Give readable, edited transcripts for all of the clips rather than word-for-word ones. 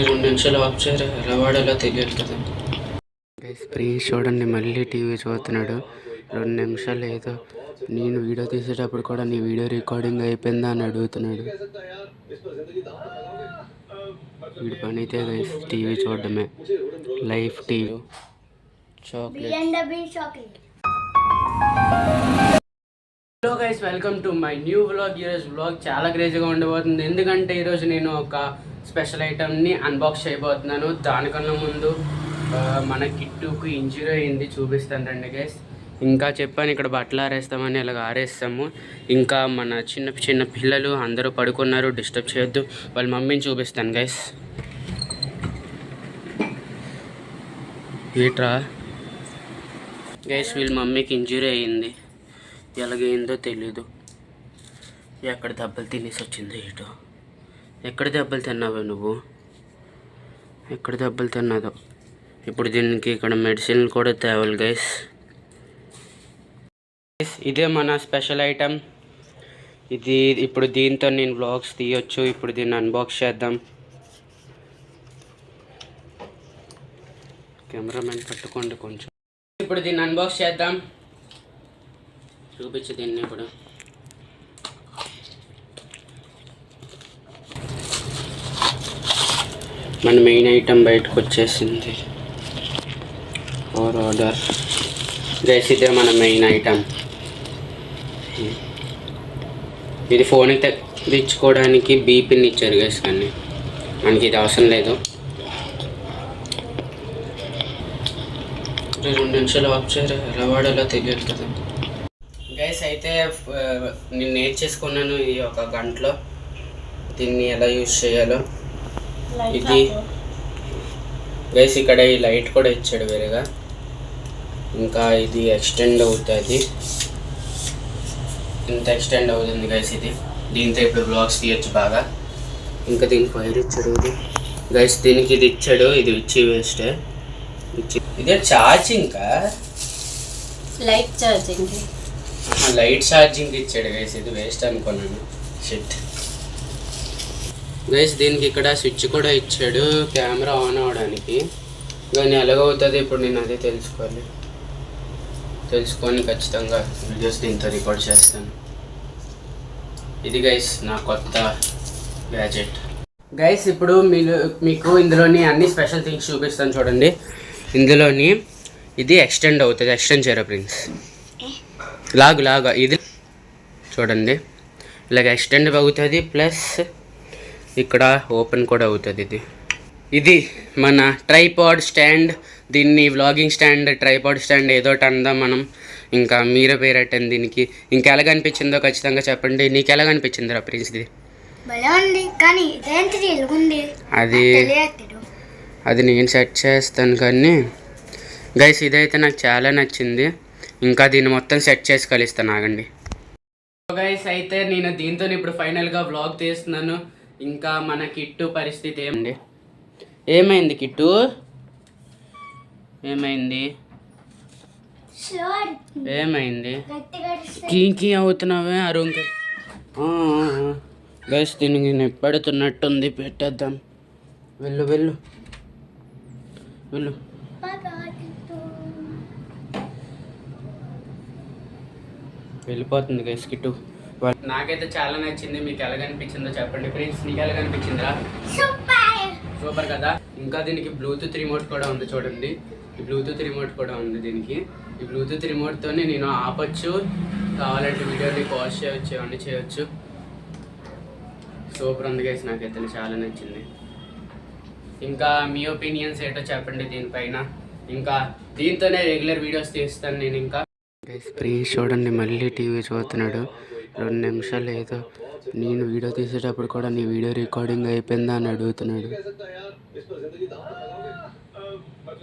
2 నిమిషాలు ఆఫ్ చేయరా, ఎలా వాడాలో తెలియదు కదా. ప్లీజ్ చూడండి, మళ్ళీ టీవీ చూస్తున్నాడు. 2 నిమిషాలు ఏదో నేను వీడియో తీసేటప్పుడు కూడా నీ వీడియో రికార్డింగ్ అయిపోయిందా అని అడుగుతున్నాడు. వీడి పని అయితే గైస్ టీవీ చూడడమే, life TV chocolate. Hello guys, welcome to my new vlog. ఈరోజు వ్లాగ్ చాలా క్రేజీగా ఉండబోతుంది, ఎందుకంటే ఈరోజు నేను ఒక స్పెషల్ ఐటమ్ని అన్బాక్స్ చేయబోతున్నాను. దానికన్నా ముందు మన కిట్టుకు ఇంజరీ అయింది, చూపిస్తాను రండి గైస్. ఇంకా చెప్పాను ఇక్కడ బట్టలు ఆరేస్తామని, ఇలాగ ఆరేస్తాము. ఇంకా మన చిన్న చిన్న పిల్లలు అందరూ పడుకున్నారు, డిస్టర్బ్ చేయొద్దు. వాళ్ళ మమ్మీని చూపిస్తాను గైస్. ఏట్రా గైస్, వీళ్ళ మమ్మీకి ఇంజరీ అయ్యింది, ఎలాగైందో తెలీదు. ఎక్కడ దెబ్బలు తినేసి వచ్చింది ఏటో. ఎక్కడ దెబ్బలు తిన్నావో నువ్వు, ఎక్కడ దెబ్బలు తిన్నాదో. ఇప్పుడు దీనికి ఇక్కడ మెడిసిన్ కూడా తేవాలి గైస్. ఇదే మన స్పెషల్ ఐటమ్. ఇది ఇప్పుడు దీంతో నేను వ్లాగ్స్ తీయొచ్చు. ఇప్పుడు దీన్ని అన్బాక్స్ చేద్దాం. కెమెరామెన్ పట్టుకోండి కొంచెం. ఇప్పుడు దీన్ని అన్బాక్స్ చేద్దాం, చూపించి దీన్ని. ఇప్పుడు మన మెయిన్ ఐటమ్ బయటకు వచ్చేసింది. ఆర్డర్ గైస్, ఇదే మన మెయిన్ ఐటమ్. ఇది ఫోన్కి తెచ్చుకోవడానికి బీపీని ఇచ్చారు గైస్, కానీ మనకి ఇది అవసరం లేదు. 2 నిమిషాలు ఆఫ్ చేయరా, ఎలా వాడాలో తెలియదు కదా గైస్. అయితే నేను నేర్చేసుకున్నాను ఈ 1 గంటలో దీన్ని ఎలా యూజ్ చేయాలో. ఇది గైస్ ఇక్కడ ఈ లైట్ కూడా ఇచ్చాడు వేరేగా. ఇంకా ఇది ఎక్స్టెండ్ అవుతుంది, ఇంత ఎక్స్టెండ్ అవుతుంది గైస్ ఇది. దీంతో ఇప్పుడు బ్లాగ్స్ తీయచ్చు బాగా. ఇంకా దీనికి వైర్ ఇచ్చాడు ఇది గైస్, దీనికి ఇది ఇచ్చాడు. ఇది ఇచ్చి వేస్ట్ ఇదే charging, light charging, light charging ఇచ్చాడు గైస్. ఇది వేస్ట్ అనుకున్నాను, షిట్ గైస్. దీనికి ఇక్కడ స్విచ్ కూడా ఇచ్చాడు కెమెరా ఆన్ అవ్వడానికి, కానీ ఎలాగవుతుంది ఇప్పుడు నేను అదే తెలుసుకొని ఖచ్చితంగా వీడియోస్ దీంతో రికార్డ్ చేస్తాను. ఇది గైస్ నా కొత్త గ్యాజెట్ గైస్. ఇప్పుడు మీకు ఇందులోని అన్ని స్పెషల్ థింగ్స్ చూపిస్తాను చూడండి. ఇందులోని ఇది ఎక్స్టెండ్ అవుతుంది, ఎక్స్టెండ్ చేయరా ప్రిన్స్, లాగా ఇది చూడండి, ఇలాగ ఎక్స్టెండ్ అవుతుంది. ప్లస్ ఇక్కడ ఓపెన్ కూడా అవుతుంది. ఇది మన ట్రైపాడ్ స్టాండ్. దీన్ని వ్లాగింగ్ స్టాండ్, ట్రైపాడ్ స్టాండ్ ఏదోటి అందాం మనం. ఇంకా మీరే పేరట్టండి దీనికి. ఇంకా ఎలాగ అనిపించిందో ఖచ్చితంగా చెప్పండి. నీకు ఎలాగ అనిపించింది రా ప్రిన్స్? ఇది అది నేను సెట్ చేస్తాను కానీ గైస్, ఇదైతే నాకు చాలా నచ్చింది. ఇంకా దీన్ని మొత్తం సెట్ చేసి కలుస్తాను, ఆగండి గైస్. అయితే నేను దీంతో ఇప్పుడు ఫైనల్గా వ్లాగ్ తీస్తున్నాను. ఇంకా మన కిట్టు పరిస్థితి ఏమైంది కిట్టు? ఏమైంది కీ అవుతున్నావే ఆ రూమ్కి? గైస్, దీనికి నెప్పెడుతున్నట్టుంది, పెట్టేద్దాం. వెళ్ళు వెళ్ళిపోతుంది గైస్ కిట్టు. నాకైతే చాలా నచ్చింది. మీకు ఎలాగనిపించిందో చెప్పండి ప్రిన్స్. నీకు ఎలాగనిపించిందిరా? సూపర్ కదా. ఇంకా దీనికి బ్లూటూత్ రిమోట్ కూడా ఉంది చూడండి. ఈ బ్లూటూత్ రిమోట్ కూడా ఉంది దీనికి. ఈ బ్లూటూత్ రిమోట్తోనే నేను ఆపచ్చు, కావాలంటే వీడియోని పాజ్ చేయవచ్చు, అన్నీ చేయొచ్చు. సూపర్ ఉంది గైస్, నాకైతే చాలా నచ్చింది. ఇంకా మీ ఒపీనియన్స్ ఏంటో చెప్పండి దీనిపైన. ఇంకా దీంతోనే రెగ్యులర్ వీడియోస్ తీస్తాను నేను. ఇంకా గైస్ ప్లీజ్ చూడండి, మళ్ళీ టీవీ చూస్తున్నాడు. 2 నిమిషాలు ఏదో నేను వీడియో తీసేటప్పుడు కూడా నీ వీడియో రికార్డింగ్ అయిపోయిందా అని అడుగుతున్నాడు.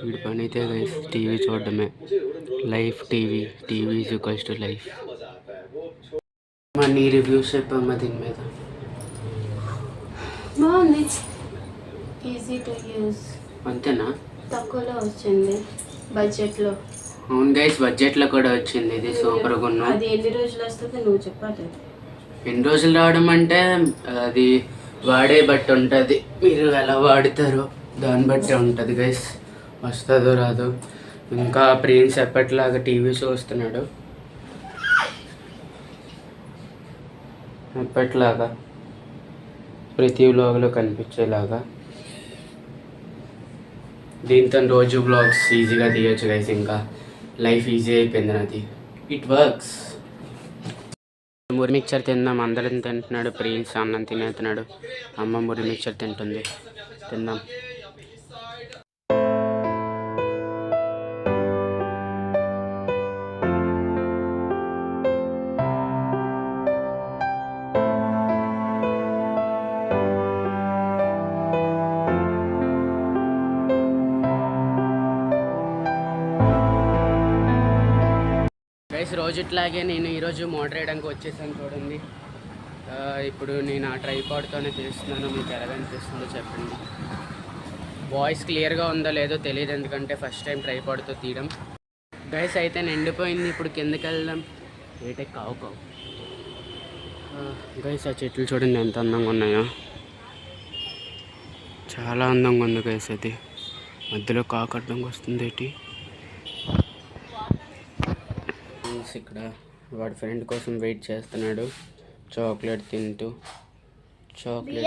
వీడి పని అయితే గైస్ టీవీ చూడడమే, life TV is equals to life. నీ రివ్యూస్ చెప్పమ్మా దీని మీద. బాగుంది, ఈజీ టు యూజ్. అంతేనా? తక్కువలో వచ్చింది బడ్జెట్లో. అవును గైస్, బడ్జెట్లో కూడా వచ్చింది. ఇది సూపర్గా ఉన్నాం. అది ఎన్ని రోజులు వస్తుంది నువ్వు చెప్పాలి. ఎన్ని రోజులు రావడం అంటే అది వాడే బట్టి ఉంటుంది, మీరు ఎలా వాడతారో దాన్ని బట్టి ఉంటుంది గైస్. వస్తుందో రాదో. ఇంకా ప్రిన్స్ ఎప్పటిలాగా టీవీ చూస్తున్నాడు, ఎప్పటిలాగా ప్రతి వ్లాగ్లో కనిపించేలాగా. దీంతో రోజు వ్లాగ్స్ ఈజీగా తీయచ్చు గైస్. ఇంకా లైఫ్ ఈజీ అయిపోయింది నాది. It works. మురి మిక్చర్ తిందాం. అందరం తింటున్నాడు. ప్రిన్స్ అన్నం తినేస్తున్నాడు. అమ్మ మురి మిక్చర్ తింటుంది. తిందాం. గైస్ రోజుట్లాగే నేను ఈరోజు మోటర్ వేయడానికి వచ్చేసాను చూడండి. ఇప్పుడు నేను ఆ ట్రైపాడ్తోనే తీస్తున్నాను. మీకు ఎలా అనిపిస్తుందో చెప్పండి. వాయిస్ క్లియర్గా ఉందో లేదో తెలియదు, ఎందుకంటే ఫస్ట్ టైం ట్రైపాడ్తో తీయడం. గైస్ అయితే నిండిపోయింది. ఇప్పుడు కిందకి వెళ్దాం. ఏటే కావు కావు. గైస్ ఆ చెట్లు చూడండి ఎంత అందంగా ఉన్నాయో. చాలా అందంగా ఉంది గైస్. అది మధ్యలో కాకడ్డంగా వస్తుంది ఏంటి. ఇక్కడ వాడి ఫ్రెండ్ కోసం వెయిట్ చేస్తున్నాడు, చాక్లెట్ తింటూ. చాక్లెట్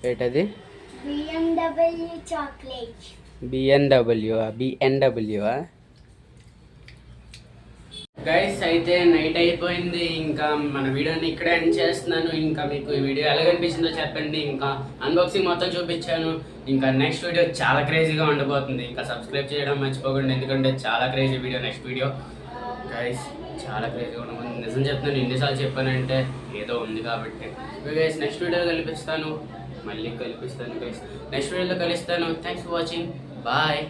ఏంటది? బిఎన్డబ్ల్యూఆ. గైస్ అయితే నైట్ అయిపోయింది. ఇంకా మన వీడియోని ఇక్కడే ఎండ్ చేస్తున్నాను. ఇంకా మీకు ఈ వీడియో ఎలా కనిపించిందో చెప్పండి. ఇంకా అన్బాక్సింగ్ మొత్తం చూపించాను. ఇంకా నెక్స్ట్ వీడియో చాలా క్రేజీగా ఉండబోతుంది. ఇంకా సబ్స్క్రైబ్ చేయడం మర్చిపోకండి, ఎందుకంటే చాలా crazy video next video. Guys చాలా క్రేజీగా ఉండబోతుంది. నిజం చెప్తున్నాను, ఎన్నిసార్లు చెప్పానంటే ఏదో ఉంది కాబట్టి. గైస్ నెక్స్ట్ వీడియోలో కల్పిస్తాను. గైస్ నెక్స్ట్ వీడియోలో కలుస్తాను. Thanks for watching. బాయ్.